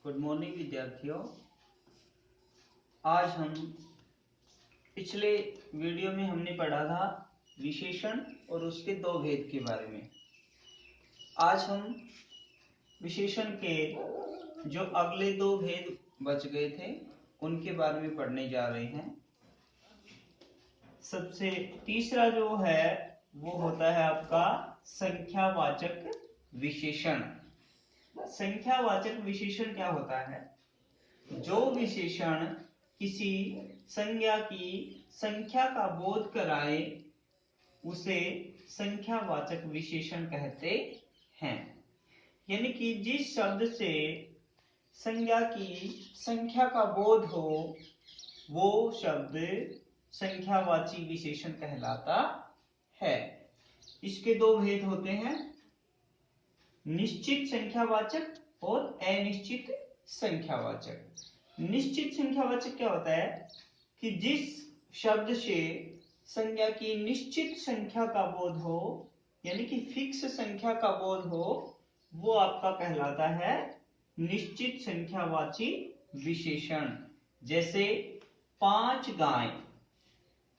Good morning विद्यार्थियों। आज हम पिछले वीडियो में हमने पढ़ा था विशेषण और उसके दो भेद के बारे में। आज हम विशेषण के जो अगले दो भेद बच गए थे उनके बारे में पढ़ने जा रहे हैं। सबसे तीसरा जो है वो होता है आपका संख्यावाचक विशेषण। संख्यावाचक विशेषण क्या होता है? जो विशेषण किसी संज्ञा की संख्या का बोध कराए उसे संख्यावाचक विशेषण कहते हैं। यानी कि जिस शब्द से संज्ञा की संख्या का बोध हो वो शब्द संख्यावाची विशेषण कहलाता है। इसके दो भेद होते हैं, निश्चित संख्यावाचक और अनिश्चित संख्यावाचक। निश्चित संख्यावाचक क्या होता है कि जिस शब्द से संज्ञा की निश्चित संख्या का बोध हो, यानी कि फिक्स संख्या का बोध हो, वो आपका कहलाता है निश्चित संख्यावाची विशेषण। जैसे 5 गाय।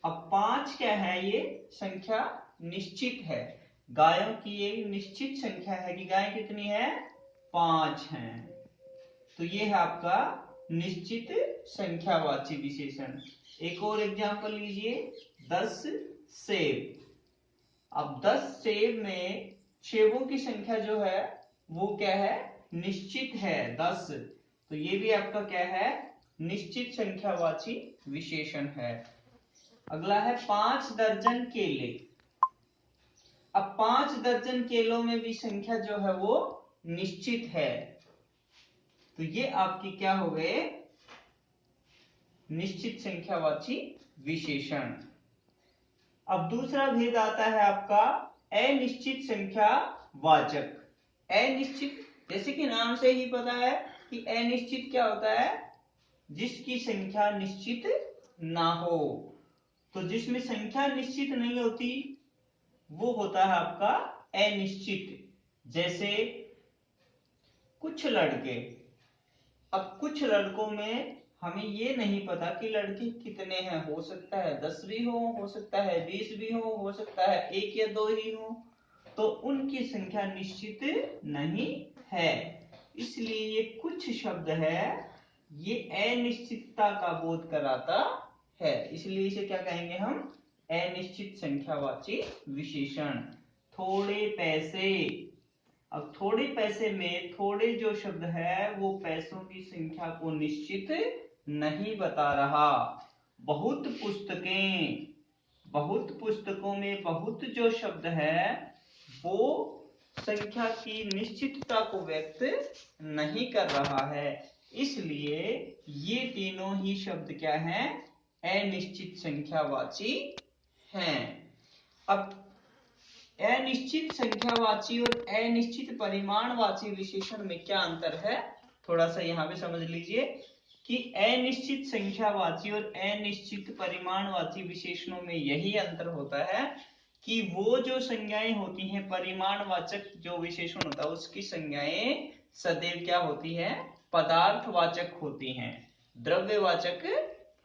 अब 5 क्या है? ये संख्या निश्चित है। गायों की एक निश्चित संख्या है कि गाय कितनी है? 5 हैं। तो ये है आपका निश्चित संख्यावाची विशेषण। एक और एग्जांपल लीजिए, 10 सेब। अब 10 सेब में सेबों की संख्या जो है वो क्या है? निश्चित है, 10। तो ये भी आपका क्या है? निश्चित संख्यावाची विशेषण है। अगला है 5 दर्जन केले। अब 5 दर्जन केलों में भी संख्या जो है वो निश्चित है। तो ये आपकी क्या हो गए? निश्चित संख्यावाची विशेषण। अब दूसरा भेद आता है आपका अनिश्चित संख्यावाचक। अनिश्चित, जैसे कि नाम से ही पता है कि अनिश्चित क्या होता है? जिसकी संख्या निश्चित ना हो। तो जिसमें संख्या निश्चित नहीं होती वो होता है आपका अनिश्चित। जैसे कुछ लड़के। अब कुछ लड़कों में हमें ये नहीं पता कि लड़के कितने हैं। हो सकता है 10 भी हो सकता है 20 भी हो सकता है 1 या 2 ही हो। तो उनकी संख्या निश्चित नहीं है। इसलिए ये कुछ शब्द है, ये अनिश्चितता का बोध कराता है। इसलिए इसे क्या कहेंगे हम? अनिश्चित संख्यावाची विशेषण। थोड़े पैसे। अब थोड़े पैसे में थोड़े जो शब्द है वो पैसों की संख्या को निश्चित नहीं बता रहा। बहुत पुस्तकें। बहुत पुस्तकों में बहुत जो शब्द है वो संख्या की निश्चितता को व्यक्त नहीं कर रहा है। इसलिए ये तीनों ही शब्द क्या हैं? अनिश्चित संख्यावाची हैं। अब अनिश्चित संख्यावाची और अनिश्चित परिमाणवाची विशेषण में क्या अंतर है, थोड़ा सा यहाँ पे समझ लीजिए कि अनिश्चित संख्यावाची और अनिश्चित परिमाणवाची विशेषणों में यही अंतर होता है कि वो जो संज्ञाएं होती हैं, परिमाणवाचक जो विशेषण होता है उसकी संज्ञाएं सदैव क्या होती है? पदार्थवाचक होती हैं, द्रव्यवाचक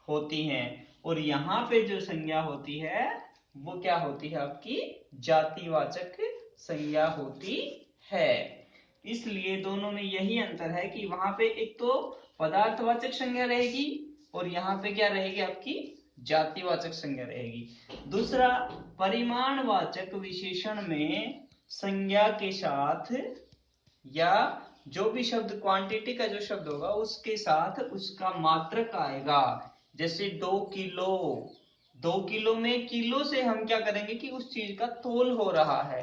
होती हैं। और यहाँ पे जो संज्ञा होती है वो क्या होती है? आपकी जातिवाचक संज्ञा होती है। इसलिए दोनों में यही अंतर है कि वहां पे एक तो पदार्थवाचक संज्ञा रहेगी और यहाँ पे क्या रहेगी? आपकी जातिवाचक संज्ञा रहेगी। दूसरा, परिमाणवाचक विशेषण में संज्ञा के साथ या जो भी शब्द क्वांटिटी का जो शब्द होगा उसके साथ उसका मात्रक आएगा। जैसे 2 किलो। 2 किलो में किलो से हम क्या करेंगे कि उस चीज का तोल हो रहा है।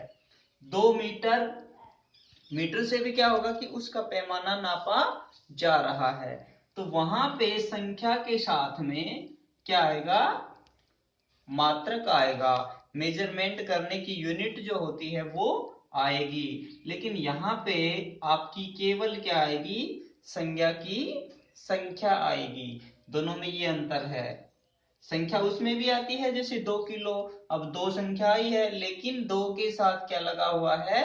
2 मीटर, मीटर से भी क्या होगा कि उसका पैमाना नापा जा रहा है। तो वहां पे संख्या के साथ में क्या आएगा? मात्रक आएगा। मेजरमेंट करने की यूनिट जो होती है वो आएगी। लेकिन यहाँ पे आपकी केवल क्या आएगी? संज्ञा की संख्या आएगी। दोनों में ये अंतर है। संख्या उसमें भी आती है जैसे 2 किलो। अब 2 संख्या ही है लेकिन 2 के साथ क्या लगा हुआ है?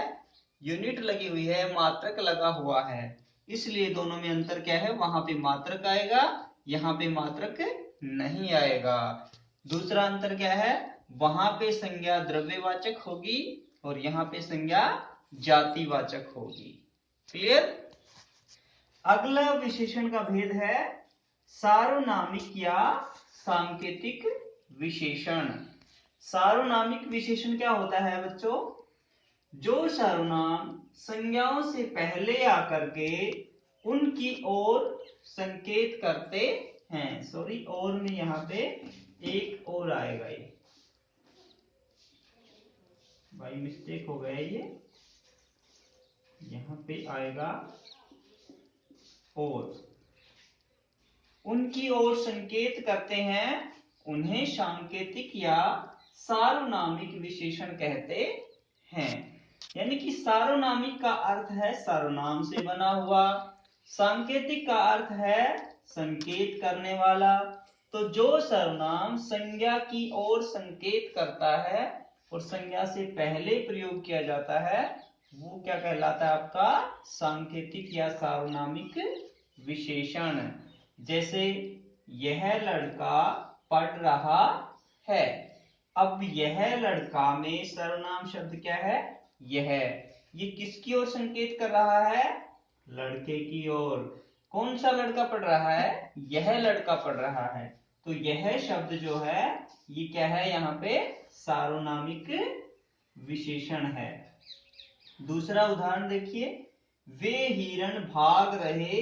यूनिट लगी हुई है, मात्रक लगा हुआ है। इसलिए दोनों में अंतर क्या है, वहां पे मात्रक आएगा, यहाँ पे मात्रक नहीं आएगा। दूसरा अंतर क्या है, वहां पे संज्ञा द्रव्यवाचक होगी और यहाँ पे संज्ञा जातिवाचक होगी। क्लियर। अगला विशेषण का भेद है सार्वनामिक या सांकेतिक विशेषण। सार्वनामिक विशेषण क्या होता है बच्चों, जो सर्वनाम संज्ञाओं से पहले आकर के उनकी ओर संकेत करते हैं। सॉरी, और में यहाँ पे एक और आएगा, ये भाई मिस्टेक हो गया, ये यहाँ पे आएगा और, उनकी ओर संकेत करते हैं, उन्हें सांकेतिक या सार्वनामिक विशेषण कहते हैं। यानी कि सार्वनामिक का अर्थ है सर्वनाम से बना हुआ, सांकेतिक का अर्थ है संकेत करने वाला। तो जो सर्वनाम संज्ञा की ओर संकेत करता है और संज्ञा से पहले प्रयोग किया जाता है, वो क्या कहलाता है आपका, सांकेतिक या सार्वनामिक विशेषण। जैसे यह लड़का पढ़ रहा है। अब यह लड़का में सर्वनाम शब्द क्या है, यह, ये किसकी ओर संकेत कर रहा है, लड़के की ओर। कौन सा लड़का पढ़ रहा है, यह लड़का पढ़ रहा है। तो यह शब्द जो है ये क्या है, यहाँ पे सार्वनामिक विशेषण है। दूसरा उदाहरण देखिए, वे हिरण भाग रहे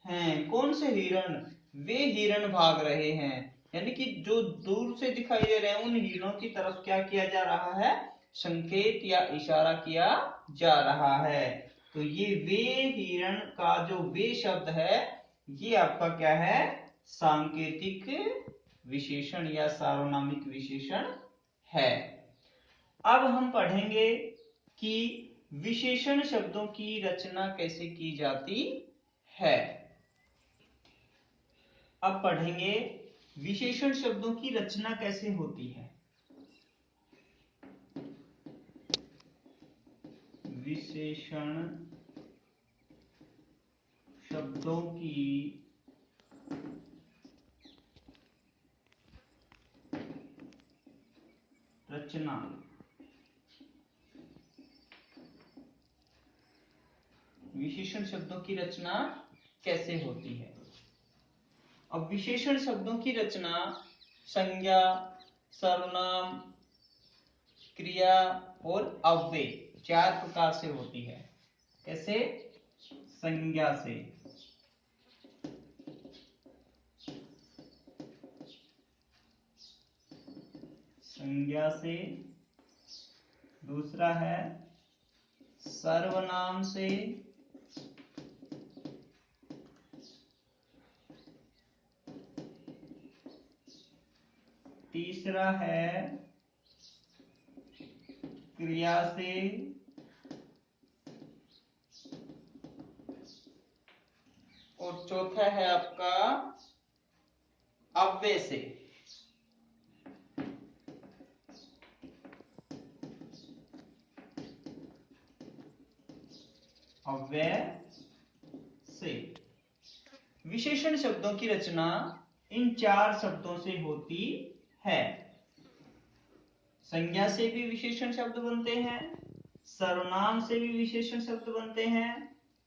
हैं। कौन से हिरण, वे हिरण भाग रहे हैं, यानी कि जो दूर से दिखाई दे रहे हैं उन हिरणों की तरफ क्या किया जा रहा है, संकेत या इशारा किया जा रहा है। तो ये वे हिरण का जो वे शब्द है, ये आपका क्या है, सांकेतिक विशेषण या सार्वनामिक विशेषण है। अब हम पढ़ेंगे कि विशेषण शब्दों की रचना कैसे की जाती है। अब पढ़ेंगे विशेषण शब्दों की रचना कैसे होती है। विशेषण शब्दों की रचना। विशेषण शब्दों की रचना कैसे होती है। अब विशेषण शब्दों की रचना संज्ञा, सर्वनाम, क्रिया और अव्यय 4 प्रकार से होती है। कैसे, संज्ञा से, संज्ञा से, दूसरा है सर्वनाम से, तीसरा है क्रिया से, और चौथा है आपका अव्यय से। अव्यय से विशेषण शब्दों की रचना इन 4 शब्दों से होती है। संज्ञा से भी विशेषण शब्द बनते हैं, सर्वनाम से भी विशेषण शब्द बनते हैं,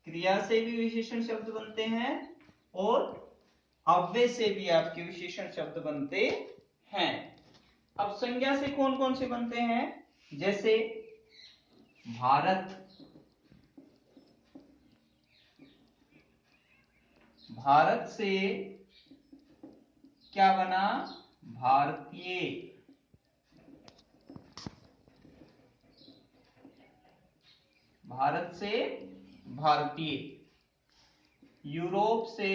क्रिया से भी विशेषण शब्द बनते हैं और अव्यय से भी आपके विशेषण शब्द बनते हैं। अब संज्ञा से कौन कौन से बनते हैं, जैसे भारत, भारत से क्या बना, भारतीय। भारत से भारतीय। यूरोप से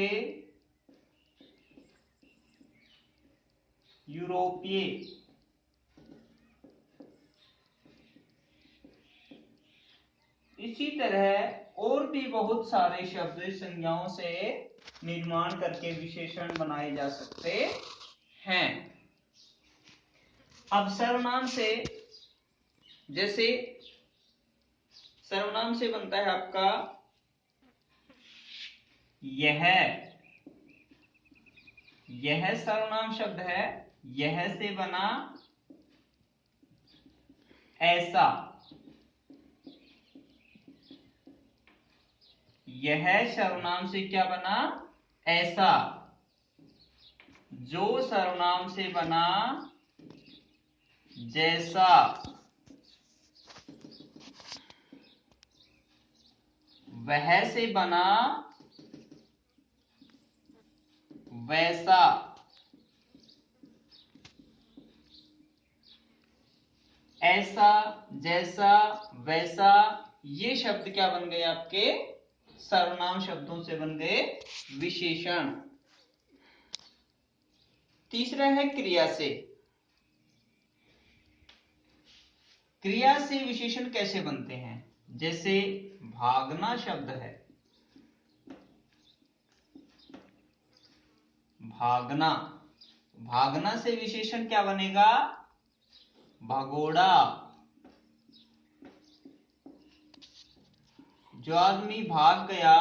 यूरोपीय। इसी तरह और भी बहुत सारे शब्द संज्ञाओं से निर्माण करके विशेषण बनाए जा सकते हैं। अब सर्वनाम से, जैसे सर्वनाम से बनता है आपका यह, यह सर्वनाम शब्द है, यह से बना ऐसा, यह सर्वनाम से क्या बना, ऐसा। जो सर्वनाम से बना जैसा, वह से बना वैसा। ऐसा, जैसा, वैसा, ये शब्द क्या बन गए आपके, सर्वनाम शब्दों से बन गए विशेषण। तीसरा है क्रिया से। क्रिया से विशेषण कैसे बनते हैं? जैसे भागना शब्द है, भागना, भागना से विशेषण क्या बनेगा, भगोड़ा। जो आदमी भाग गया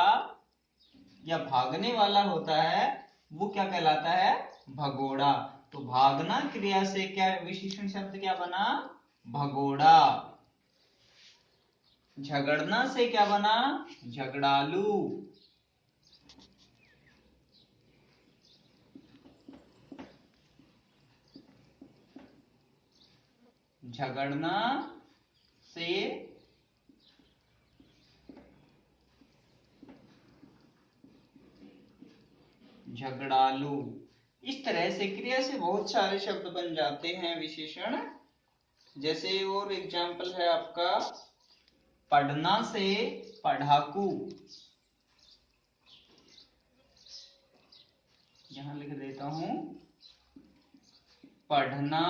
या भागने वाला होता है वो क्या कहलाता है, भगोड़ा। तो भागना क्रिया से क्या विशेषण शब्द क्या बना, भगोड़ा। झगड़ना से क्या बना, झगड़ालू। झगड़ना से झगड़ालू। इस तरह से क्रिया से बहुत सारे शब्द बन जाते हैं विशेषण। जैसे और एग्जाम्पल है आपका, पढ़ना से पढ़ाकू। यहां लिख देता हूं, पढ़ना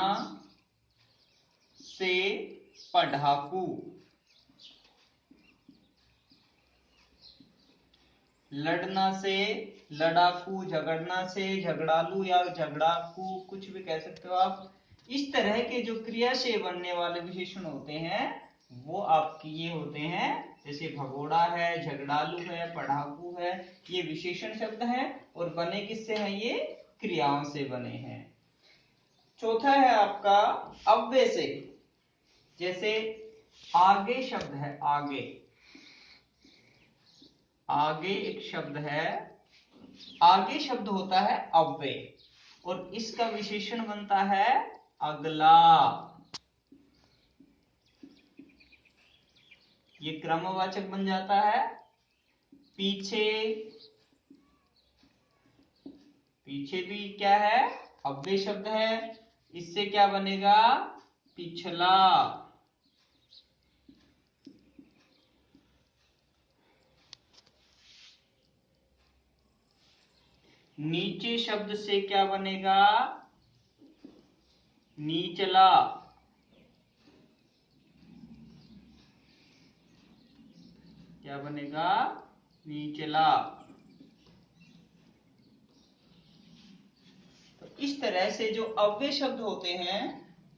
से पढ़ाकू। लड़ना से लड़ाकू, झगड़ना से झगड़ालू या झगड़ाकू, कुछ भी कह सकते हो आप। इस तरह के जो क्रिया से बनने वाले विशेषण होते हैं वो आपके ये होते हैं, जैसे भगोड़ा है, झगड़ालू है, पढ़ाकू है, ये विशेषण शब्द हैं और बने किससे हैं, ये क्रियाओं से बने हैं। चौथा है आपका अव्यय से। जैसे आगे शब्द है, आगे, आगे एक शब्द है, आगे शब्द होता है अव्यय और इसका विशेषण बनता है अगला। ये क्रमवाचक बन जाता है। पीछे, पीछे भी क्या है, अव्यय शब्द है, इससे क्या बनेगा, पिछला। नीचे शब्द से क्या बनेगा, नीचला। क्या बनेगा, नीचला। तो इस तरह से जो अव्यय शब्द होते हैं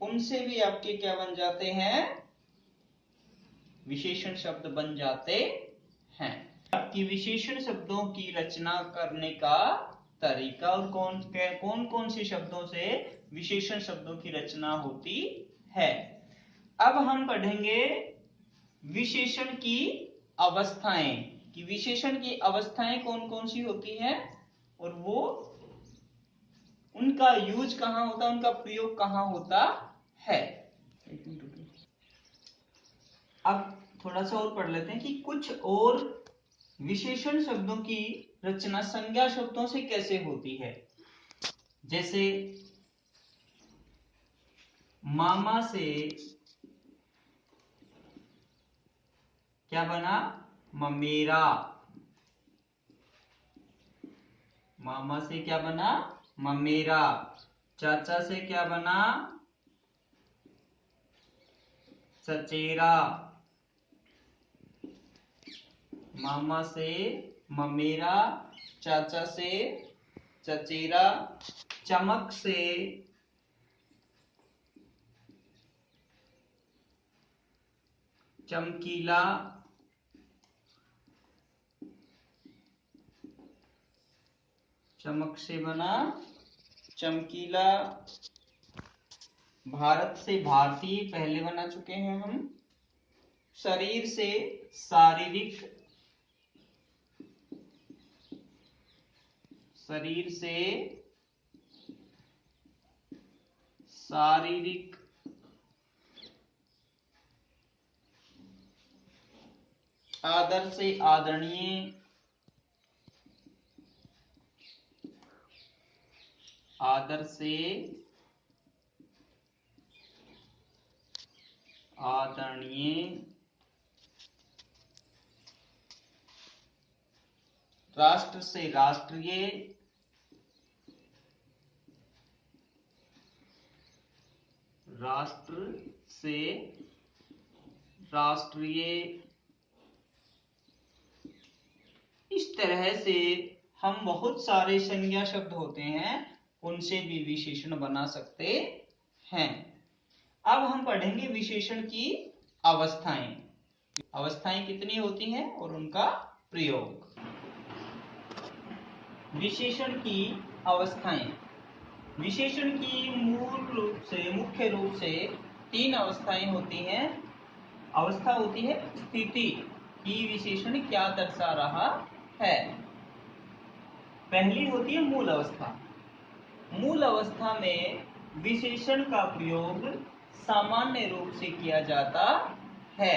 उनसे भी आपके क्या बन जाते हैं, विशेषण शब्द बन जाते हैं। आपकी विशेषण शब्दों की रचना करने का तरीका और कौन कौन से शब्दों से विशेषण शब्दों की रचना होती है। अब हम पढ़ेंगे विशेषण की अवस्थाएं, कि विशेषण की अवस्थाएं कौन कौन सी होती हैं और वो उनका यूज कहां होता है, उनका प्रयोग कहां होता है। अब थोड़ा सा और पढ़ लेते हैं कि कुछ और विशेषण शब्दों की रचना संज्ञा शब्दों से कैसे होती है। जैसे मामा से क्या बना, ममेरा। मामा से क्या बना, ममेरा। चाचा से क्या बना, चचेरा। मामा से ममेरा, चाचा से चचेरा। चमक से चमकीला। चमक से बना, चमकीला, भारत से भारतीय पहले बना चुके हैं हम। शरीर से शारीरिक, शरीर से शारीरिक, आदर से आदरणीय, आदर से आदरणीय, राष्ट्र से राष्ट्रीय, राष्ट्र से राष्ट्रीय। इस तरह से हम बहुत सारे संज्ञा शब्द होते हैं, उनसे भी विशेषण बना सकते हैं। अब हम पढ़ेंगे विशेषण की अवस्थाएं। अवस्थाएं कितनी होती हैं और उनका प्रयोग। विशेषण की अवस्थाएं। विशेषण की मुख्य रूप से 3 अवस्थाएं होती हैं। अवस्था होती है स्थिति कि विशेषण क्या दर्शा रहा है। पहली होती है मूल अवस्था। मूल अवस्था में विशेषण का प्रयोग सामान्य रूप से किया जाता है,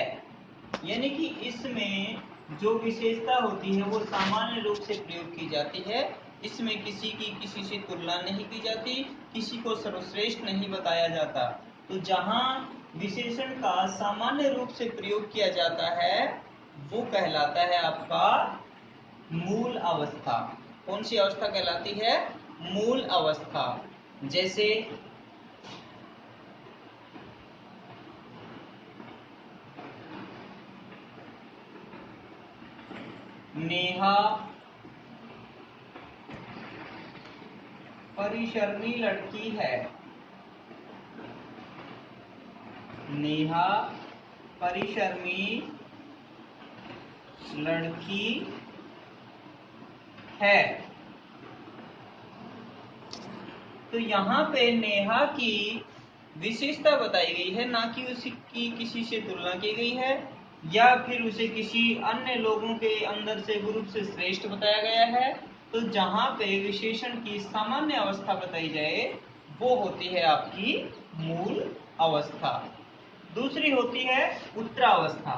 यानी कि इसमें जो विशेषता होती है वो सामान्य रूप से प्रयोग की जाती है। इसमें किसी की किसी से तुलना नहीं की जाती, किसी को सर्वश्रेष्ठ नहीं बताया जाता। तो जहां विशेषण का सामान्य रूप से प्रयोग किया जाता है वो कहलाता है आपका मूल अवस्था। कौन सी अवस्था कहलाती है? मूल अवस्था। जैसे नेहा परिश्रमी लड़की है। नेहा परिश्रमी लड़की है। तो यहाँ पे नेहा की विशेषता बताई गई है, ना कि उसकी किसी से तुलना की गई है या फिर उसे किसी अन्य लोगों के अंदर से ग्रुप से श्रेष्ठ बताया गया है। तो जहां पे विशेषण की सामान्य अवस्था बताई जाए वो होती है आपकी मूल अवस्था। दूसरी होती है उत्तरावस्था।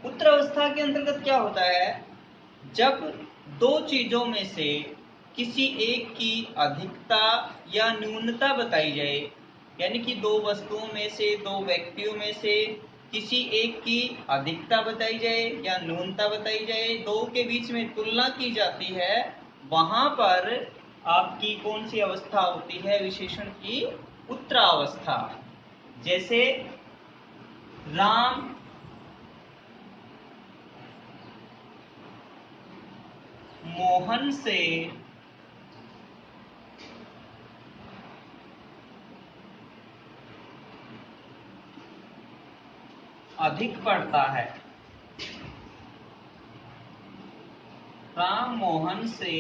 उत्तरावस्था के अंतर्गत क्या होता है? जब दो चीजों में से किसी एक की अधिकता या न्यूनता बताई जाए, यानी कि दो वस्तुओं में से, दो व्यक्तियों में से किसी एक की अधिकता बताई जाए या न्यूनता बताई जाए, दो के बीच में तुलना की जाती है, वहां पर आपकी कौन सी अवस्था होती है? विशेषण की उत्तरावस्था। जैसे राम मोहन से अधिक पढ़ता है। राम मोहन से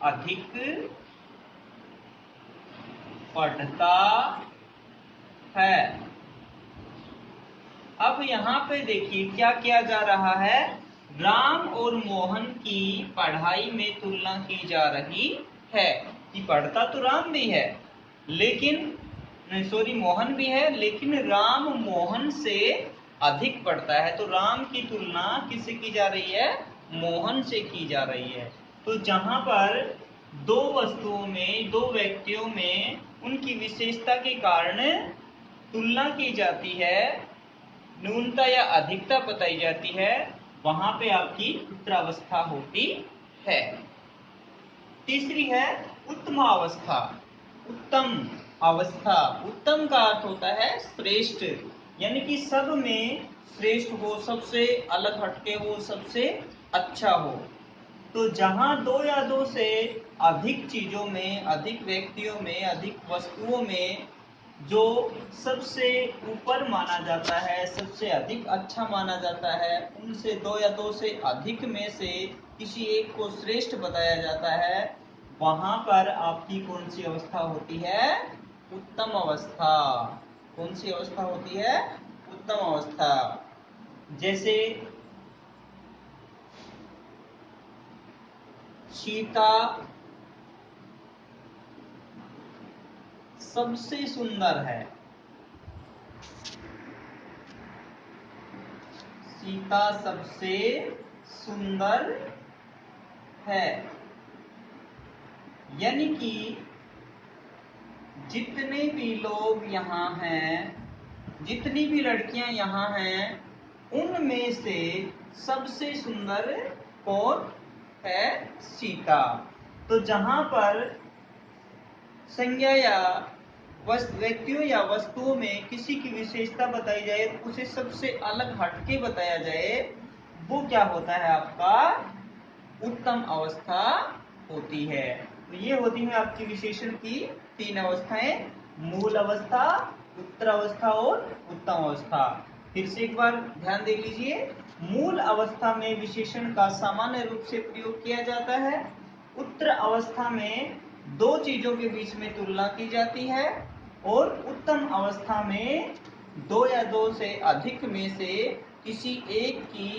अधिक पढ़ता है। अब यहाँ पे देखिए क्या किया जा रहा है? राम और मोहन की पढ़ाई में तुलना की जा रही है कि पढ़ता तो राम भी है लेकिन मोहन भी है, लेकिन राम मोहन से अधिक पढ़ता है। तो राम की तुलना किससे की जा रही है? मोहन से की जा रही है। तो जहां पर दो वस्तुओं में, दो व्यक्तियों में उनकी विशेषता के कारण तुलना की जाती है, न्यूनता या अधिकता बताई जाती है, वहां पे आपकी उत्तरावस्था होती है। तीसरी है उत्तम अवस्था। उत्तम अवस्था, उत्तम का अर्थ होता है श्रेष्ठ, यानी कि सब में श्रेष्ठ हो, सबसे अलग हटके हो, सबसे अच्छा हो। तो जहां दो या दो से अधिक चीजों में, अधिक व्यक्तियों में, अधिक वस्तुओं में जो सबसे ऊपर माना जाता है, सबसे अधिक अच्छा माना जाता है, उनसे दो या दो से अधिक में से किसी एक को श्रेष्ठ बताया जाता है, वहां पर आपकी कौन सी अवस्था होती है? उत्तम अवस्था। कौन सी अवस्था होती है? उत्तम अवस्था। जैसे सीता सबसे सुंदर है। सीता सबसे सुंदर है, यानी कि जितने भी लोग यहाँ हैं, जितनी भी लड़कियां यहाँ हैं, उनमें से सबसे सुंदर कौन है? सीता। तो जहां पर संज्ञा या व्यक्तियों या वस्तुओं में किसी की विशेषता बताई जाए, उसे सबसे अलग हटके बताया जाए, वो क्या होता है? आपका उत्तम अवस्था होती है। तो ये होती है आपकी विशेषण की 3 अवस्थाएं: मूल अवस्था, उत्तर अवस्था और उत्तम अवस्था। फिर से एक बार ध्यान दे लीजिए। मूल अवस्था में विशेषण का सामान्य रूप से प्रयोग किया जाता है। उत्तर अवस्था में दो चीजों के बीच में तुलना की जाती है, और उत्तम अवस्था में दो या दो से अधिक में से किसी एक की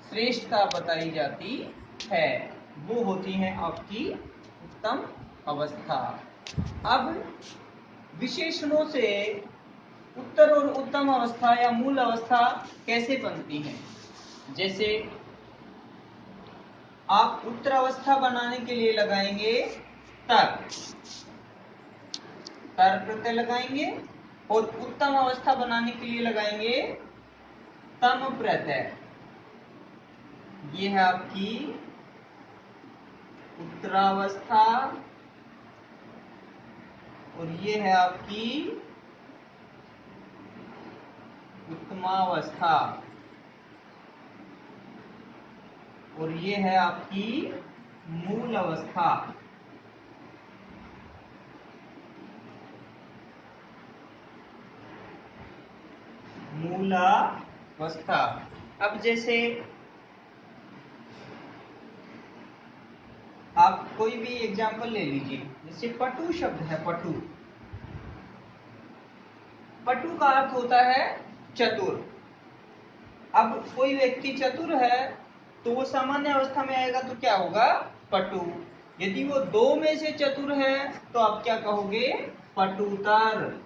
श्रेष्ठता बताई जाती है। वो होती है आपकी उत्तम अवस्था। अब विशेषणों से उत्तर और उत्तम अवस्था या मूल अवस्था कैसे बनती है? जैसे आप उत्तर अवस्था बनाने के लिए लगाएंगे तर, तर प्रत्यय लगाएंगे, और उत्तम अवस्था बनाने के लिए लगाएंगे तम प्रत्यय। ये है आपकी उत्तरावस्था, और ये है आपकी उत्तमावस्था, और ये है आपकी मूल अवस्था। मूलावस्था। अब जैसे आप कोई भी एग्जाम्पल ले लीजिए, जैसे पटु शब्द है, पटु। पटु का अर्थ होता है चतुर। अब कोई व्यक्ति चतुर है तो वो सामान्य अवस्था में आएगा तो क्या होगा? पटु। यदि वो दो में से चतुर है तो आप क्या कहोगे? पटुतर।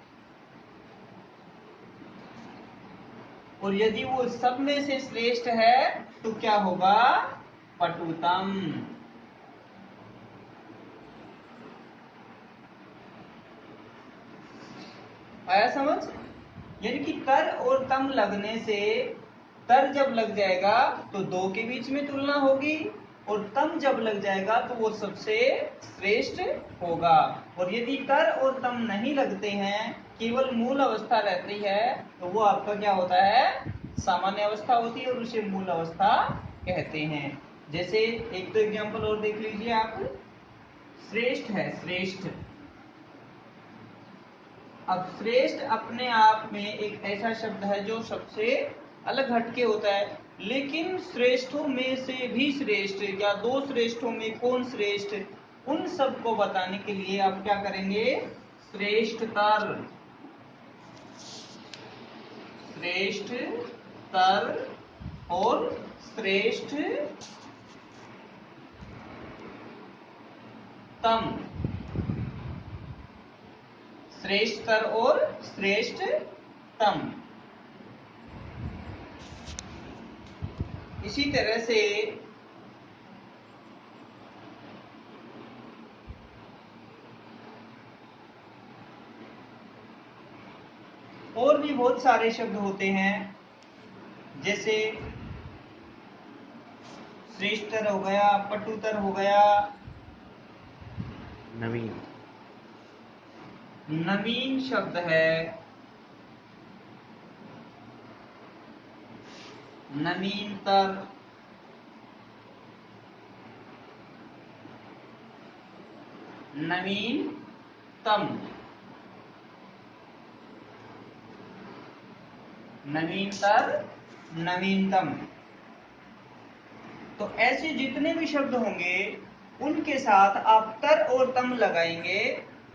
और यदि वो सब में से श्रेष्ठ है तो क्या होगा? पटुतम। आया समझ? यानी कि तर और तम लगने से, तर जब लग जाएगा तो दो के बीच में तुलना होगी, और तम जब लग जाएगा तो वो सबसे श्रेष्ठ होगा। और यदि तर और तम नहीं लगते हैं, केवल मूल अवस्था रहती है, तो वो आपका क्या होता है? सामान्य अवस्था होती है, और उसे मूल अवस्था कहते हैं। जैसे एक तो एग्जांपल और देख लीजिए आप। श्रेष्ठ है, श्रेष्ठ। अब श्रेष्ठ अपने आप में एक ऐसा शब्द है जो सबसे अलग हटके होता है, लेकिन श्रेष्ठों में से भी श्रेष्ठ, या दो श्रेष्ठों में कौन श्रेष्ठ, उन सब को बताने के लिए आप क्या करेंगे? श्रेष्ठतर। श्रेष्ठतर और श्रेष्ठ तम। श्रेष्ठतर और श्रेष्ठतम। इसी तरह से और भी बहुत सारे शब्द होते हैं, जैसे श्रेष्ठतर हो गया, पटुतर हो गया, नवीन। नवीन शब्द है, नवीनतर, नवीनतम, नवीनतर, नवीनतम। तो ऐसे जितने भी शब्द होंगे उनके साथ आप तर और तम लगाएंगे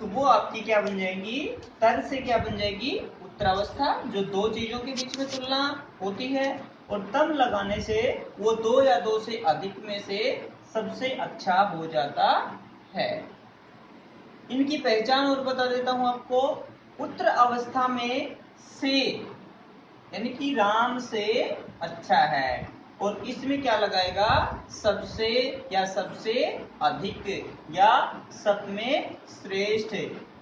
तो वो आपकी क्या बन जाएगी, तर से क्या बन जाएगी, उत्तरावस्था, जो दो चीजों के बीच में तुलना होती है, और तम लगाने से वो दो या दो से अधिक में से सबसे अच्छा हो जाता है। इनकी पहचान और बता देता हूं आपको। उत्तर अवस्था में से यानी कि राम से अच्छा है, और इसमें क्या लगाएगा, सबसे या सबसे अधिक या सब में श्रेष्ठ,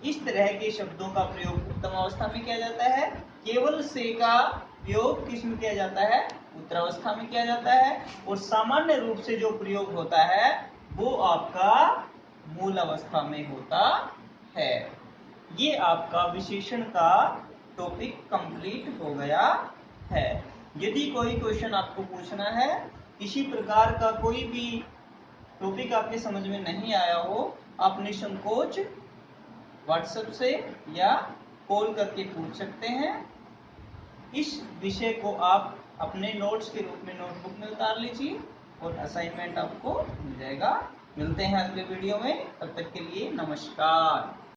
इस तरह के शब्दों का प्रयोग उत्तम अवस्था में किया जाता है। केवल से का प्रयोग किस में किया जाता है, उत्तरावस्था में किया जाता है, और सामान्य रूप से जो प्रयोग होता है वो आपका मूल अवस्था में होता है। ये आपका विशेषण का टॉपिक कंप्लीट हो गया है। यदि कोई क्वेश्चन आपको पूछना है, किसी प्रकार का कोई भी टॉपिक आपके समझ में नहीं आया हो, आप निसंकोच व्हाट्सएप से या कॉल करके पूछ सकते हैं। इस विषय को आप अपने नोट्स के रूप में नोटबुक में उतार लीजिए और असाइनमेंट आपको मिल जाएगा। मिलते हैं अगले वीडियो में, तब तक के लिए नमस्कार।